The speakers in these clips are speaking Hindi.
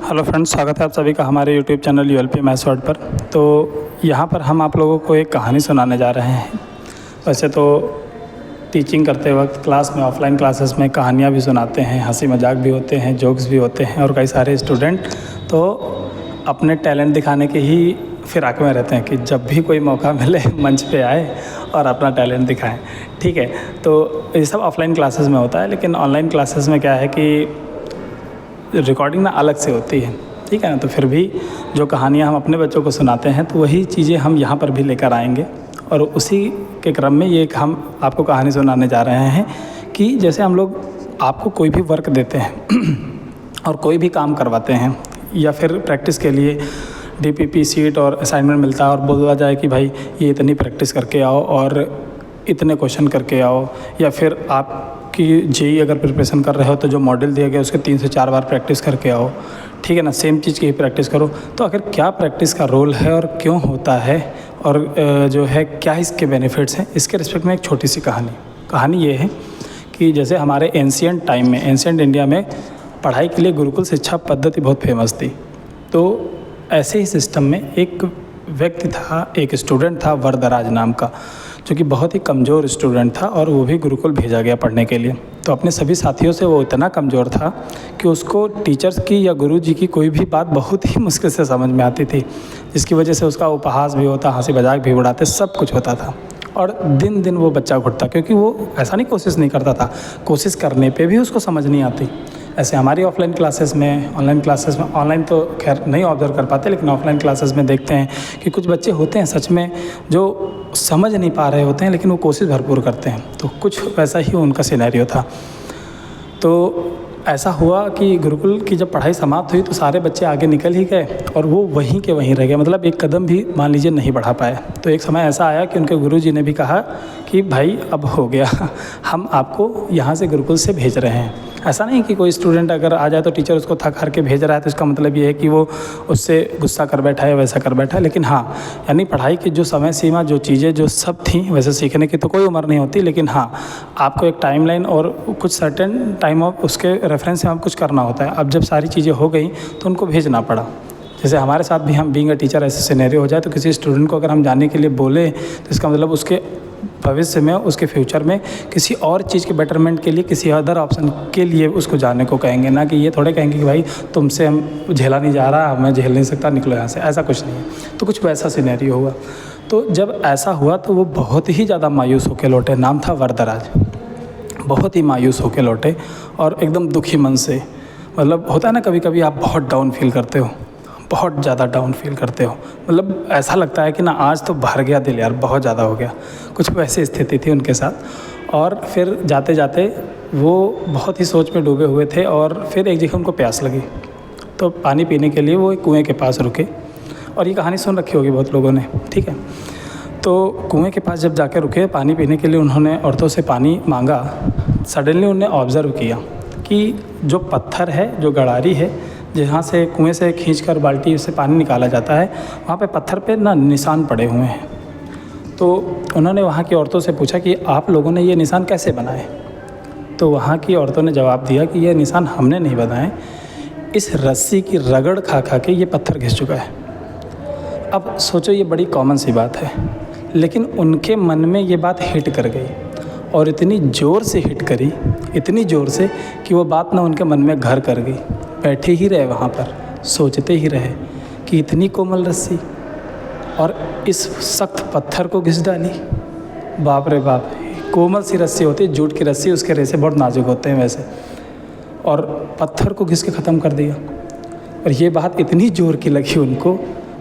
हेलो फ्रेंड्स, स्वागत है आप सभी का हमारे यूट्यूब चैनल यूएलपी मैथ्स वर्ड पर। तो यहाँ पर हम आप लोगों को एक कहानी सुनाने जा रहे हैं। वैसे तो टीचिंग करते वक्त क्लास में, ऑफलाइन क्लासेस में कहानियाँ भी सुनाते हैं, हंसी मजाक भी होते हैं, जोक्स भी होते हैं और कई सारे स्टूडेंट तो अपने टैलेंट दिखाने के ही फिराक में रहते हैं कि जब भी कोई मौका मिले मंच पे आए और अपना टैलेंट दिखाएं। ठीक है, तो ये सब ऑफलाइन क्लासेस में होता है, लेकिन ऑनलाइन क्लासेस में क्या है कि रिकॉर्डिंग ना अलग से होती है। ठीक है ना, तो फिर भी जो कहानियाँ हम अपने बच्चों को सुनाते हैं तो वही चीज़ें हम यहाँ पर भी लेकर आएंगे। और उसी के क्रम में ये हम आपको कहानी सुनाने जा रहे हैं कि जैसे हम लोग आपको कोई भी वर्क देते हैं और कोई भी काम करवाते हैं या फिर प्रैक्टिस के लिए डीपीपी शीट और असाइनमेंट मिलता है और बोला जाए कि भाई ये इतनी प्रैक्टिस करके आओ और इतने क्वेश्चन करके आओ, या फिर आपकी जेई अगर प्रिपरेशन कर रहे हो तो जो मॉडल दिया गया उसके 3 से 4 बार प्रैक्टिस करके आओ। ठीक है ना, सेम चीज़ की ही प्रैक्टिस करो। तो आखिर क्या प्रैक्टिस का रोल है और क्यों होता है और जो है क्या इसके बेनिफिट्स हैं, इसके रिस्पेक्ट में एक छोटी सी कहानी ये है कि जैसे हमारे एंशिएंट टाइम में, एंशिएंट इंडिया में पढ़ाई के लिए गुरुकुल शिक्षा पद्धति बहुत फेमस थी। तो ऐसे ही सिस्टम में एक व्यक्ति था, एक स्टूडेंट था वरदराज नाम का, जो कि बहुत ही कमज़ोर स्टूडेंट था और वो भी गुरुकुल भेजा गया पढ़ने के लिए। तो अपने सभी साथियों से वो इतना कमज़ोर था कि उसको टीचर्स की या गुरुजी की कोई भी बात बहुत ही मुश्किल से समझ में आती थी, जिसकी वजह से उसका उपहास भी होता, हंसी मजाक भी उड़ाते, सब कुछ होता था। और दिन दिन वो बच्चा घुटता, क्योंकि वो ऐसा नहीं कोशिश नहीं करता था, कोशिश करने पे भी उसको समझ नहीं आती। ऐसे हमारी ऑफलाइन क्लासेस में, ऑनलाइन क्लासेस में, ऑनलाइन तो खैर नहीं ऑब्जर्व कर पाते, लेकिन ऑफलाइन क्लासेस में देखते हैं कि कुछ बच्चे होते हैं सच में जो समझ नहीं पा रहे होते हैं, लेकिन वो कोशिश भरपूर करते हैं। तो कुछ वैसा ही उनका सिनेरियो था। तो ऐसा हुआ कि गुरुकुल की जब पढ़ाई समाप्त हुई तो सारे बच्चे आगे निकल ही गए और वो वहीं के वहीं रह गए, मतलब एक कदम भी मान लीजिए नहीं बढ़ा पाए। तो एक समय ऐसा आया कि उनके गुरुजी ने भी कहा कि भाई अब हो गया, हम आपको यहाँ से गुरुकुल से भेज रहे हैं। ऐसा नहीं कि कोई स्टूडेंट अगर आ जाए तो टीचर उसको थक हार के भेज रहा है तो इसका मतलब ये है कि वो उससे गुस्सा कर बैठा है, वैसा कर बैठा है। लेकिन हाँ, यानी पढ़ाई की जो समय सीमा, जो चीज़ें जो सब थी, वैसे सीखने की तो कोई उम्र नहीं होती, लेकिन हाँ आपको एक टाइमलाइन और कुछ सर्टेन टाइम ऑफ उसके रेफरेंस में आप कुछ करना होता है। अब जब सारी चीज़ें हो गई तो उनको भेजना पड़ा। जैसे हमारे साथ भी, हम बीइंग अ टीचर ऐसे सिनेरियो हो जाए तो किसी स्टूडेंट को अगर हम जाने के लिए बोले तो इसका मतलब उसके भविष्य में, उसके फ्यूचर में किसी और चीज़ के बेटरमेंट के लिए, किसी अदर ऑप्शन के लिए उसको जाने को कहेंगे, ना कि ये थोड़े कहेंगे कि भाई तुमसे हम झेला नहीं जा रहा, मैं झेल नहीं सकता, निकलो यहाँ से। ऐसा कुछ नहीं है। तो कुछ वैसा सिनेरियो हुआ। तो जब ऐसा हुआ तो वो बहुत ही ज़्यादा मायूस होकर लौटे। नाम था वरदराज। बहुत ही मायूस होकर लौटे और एकदम दुखी मन से, मतलब होता है ना कभी कभी आप बहुत डाउन फील करते हो, बहुत ज़्यादा डाउन फील करते हो, मतलब ऐसा लगता है कि ना आज तो भर गया दिल यार, बहुत ज़्यादा हो गया। कुछ वैसी स्थिति थी उनके साथ। और फिर जाते जाते वो बहुत ही सोच में डूबे हुए थे और फिर एक जगह उनको प्यास लगी, तो पानी पीने के लिए वो एक कुएँ के पास रुके। और ये कहानी सुन रखी होगी बहुत लोगों ने, ठीक है। तो कुएँ के पास जब जाकर रुके पानी पीने के लिए, उन्होंने औरतों से पानी मांगा। सडनली उन्होंने ऑब्ज़र्व किया कि जो पत्थर है, जो गड़ारी है, जहाँ से कुएं से खींचकर बाल्टी से पानी निकाला जाता है, वहाँ पे पत्थर पे ना निशान पड़े हुए हैं। तो उन्होंने वहाँ की औरतों से पूछा कि आप लोगों ने ये निशान कैसे बनाए? तो वहाँ की औरतों ने जवाब दिया कि ये निशान हमने नहीं बनाए, इस रस्सी की रगड़ खा खा के ये पत्थर घिस चुका है। अब सोचो, ये बड़ी कॉमन सी बात है, लेकिन उनके मन में ये बात हिट कर गई और इतनी ज़ोर से हिट करी, इतनी ज़ोर से कि वो बात ना उनके मन में घर कर गई। बैठे ही रहे वहाँ पर, सोचते ही रहे कि इतनी कोमल रस्सी और इस सख्त पत्थर को घिस डाली। बाप रे बाप, कोमल सी रस्सी होती है, जूट की रस्सी, उसके रेशे बहुत नाजुक होते हैं वैसे, और पत्थर को घिस के ख़त्म कर दिया। और ये बात इतनी ज़ोर की लगी उनको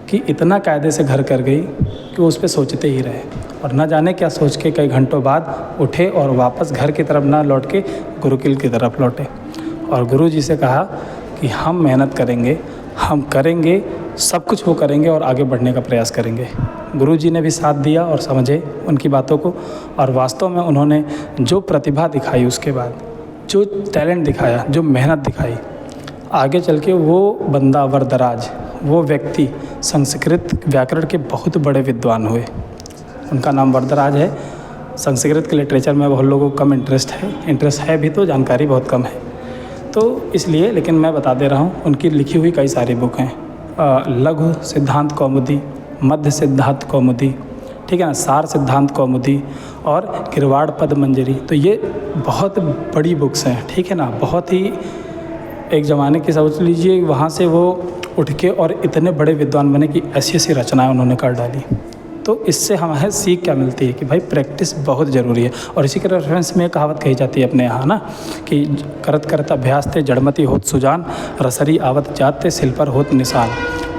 कि इतना कायदे से घर कर गई कि वो उस पर सोचते ही रहे। और ना जाने क्या सोच के कई घंटों बाद उठे और वापस घर की तरफ ना लौट के गुरुकुल की तरफ लौटे और गुरुजी से कहा कि हम मेहनत करेंगे, हम करेंगे, सब कुछ वो करेंगे और आगे बढ़ने का प्रयास करेंगे। गुरुजी ने भी साथ दिया और समझे उनकी बातों को, और वास्तव में उन्होंने जो प्रतिभा दिखाई, उसके बाद जो टैलेंट दिखाया, जो मेहनत दिखाई, आगे चल के वो बंदा वरदराज, वो व्यक्ति संस्कृत व्याकरण के बहुत बड़े विद्वान हुए। उनका नाम वरदराज है। संस्कृत के लिटरेचर में बहुत लोगों को कम इंटरेस्ट है भी, तो जानकारी बहुत कम है। तो इसलिए, लेकिन मैं बता दे रहा हूँ, उनकी लिखी हुई कई सारी बुक हैं। लघु सिद्धांत कौमुदी, मध्य सिद्धांत कौमुदी, ठीक है ना, सार सिद्धांत कौमुदी और किरवाड़ पद मंजरी। तो ये बहुत बड़ी बुक्स हैं, ठीक है ना, बहुत ही एक ज़माने की, समझ लीजिए वहाँ से वो उठ के और इतने बड़े विद्वान बने कि ऐसी ऐसी रचनाएं उन्होंने कर डाली। तो इससे हमें सीख क्या मिलती है कि भाई प्रैक्टिस बहुत ज़रूरी है। और इसी के रेफरेंस में कहावत कही जाती है अपने यहाँ ना कि करत करत अभ्यास ते जड़मति होत सुजान, रसरी आवत जात ते सिल पर होत निशान।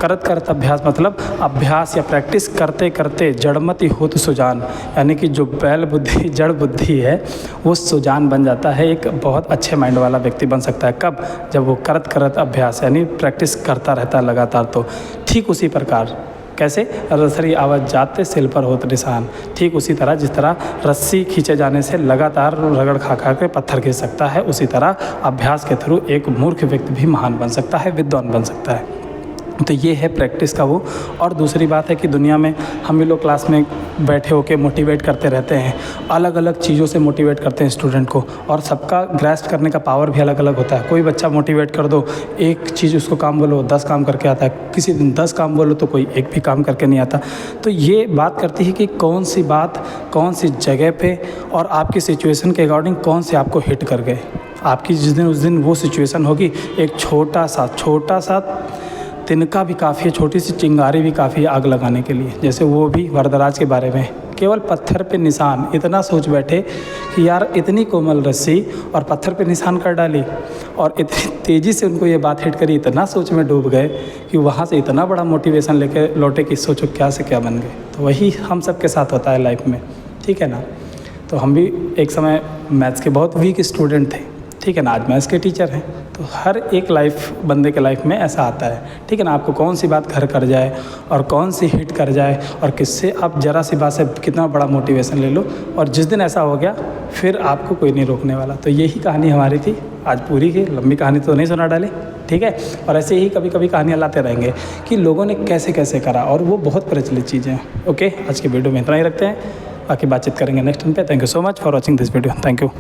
करत करत अभ्यास मतलब अभ्यास या प्रैक्टिस करते करते जड़मति होत सुजान, यानी कि जो बैल बुद्धि जड़ बुद्धि है वो सुजान बन जाता है, एक बहुत अच्छे माइंड वाला व्यक्ति बन सकता है। कब? जब वो करत करत अभ्यास यानी प्रैक्टिस करता रहता है लगातार। तो ठीक उसी प्रकार, कैसे? रसरी आवाज़ जाते सिल पर होत निशान, ठीक उसी तरह जिस तरह रस्सी खींचे जाने से लगातार रगड़ खा खा के पत्थर खींच सकता है, उसी तरह अभ्यास के थ्रू एक मूर्ख व्यक्ति भी महान बन सकता है, विद्वान बन सकता है। तो ये है प्रैक्टिस का वो। और दूसरी बात है कि दुनिया में हम भी लोग क्लास में बैठे होके मोटिवेट करते रहते हैं, अलग अलग चीज़ों से मोटिवेट करते हैं स्टूडेंट को, और सबका ग्रैस्प करने का पावर भी अलग अलग होता है। कोई बच्चा मोटिवेट कर दो, एक चीज़ उसको काम बोलो 10 काम करके आता है, किसी दिन 10 काम बोलो तो कोई एक भी काम करके नहीं आता। तो ये बात करती है कि कौन सी बात कौन सी जगह पे और आपकी सिचुएशन के अकॉर्डिंग कौन से आपको हिट कर गए। आपकी जिस दिन उस दिन वो सिचुएशन होगी, एक छोटा सा तिनका भी काफ़ी है, छोटी सी चिंगारी भी काफ़ी है आग लगाने के लिए। जैसे वो भी वरदराज के बारे में, केवल पत्थर पे निशान, इतना सोच बैठे कि यार इतनी कोमल रस्सी और पत्थर पे निशान कर डाली, और इतनी तेज़ी से उनको ये बात हिट करी, इतना सोच में डूब गए कि वहाँ से इतना बड़ा मोटिवेशन लेके लौटे कि सोचो क्या से क्या बन गए। तो वही हम सब के साथ होता है लाइफ में, ठीक है ना। तो हम भी एक समय मैथ्स के बहुत वीक स्टूडेंट थे, ठीक है ना, आज मैथ्स के टीचर हैं। तो हर एक लाइफ बंदे के लाइफ में ऐसा आता है, ठीक है ना। आपको कौन सी बात घर कर जाए और कौन सी हिट कर जाए और किससे आप ज़रा सी बात से कितना बड़ा मोटिवेशन ले लो, और जिस दिन ऐसा हो गया फिर आपको कोई नहीं रोकने वाला। तो यही कहानी हमारी थी आज पूरी की, लंबी कहानी तो नहीं सुना डाली, ठीक है। और ऐसे ही कभी कभी कहानियाँ लाते रहेंगे कि लोगों ने कैसे कैसे करा, और वो बहुत प्रचलित चीज़ें हैं। ओके, आज की वीडियो में इतना ही रखते हैं, बाकी बातचीत करेंगे नेक्स्ट टाइम पे। Thank you so much for watching this video. Thank you.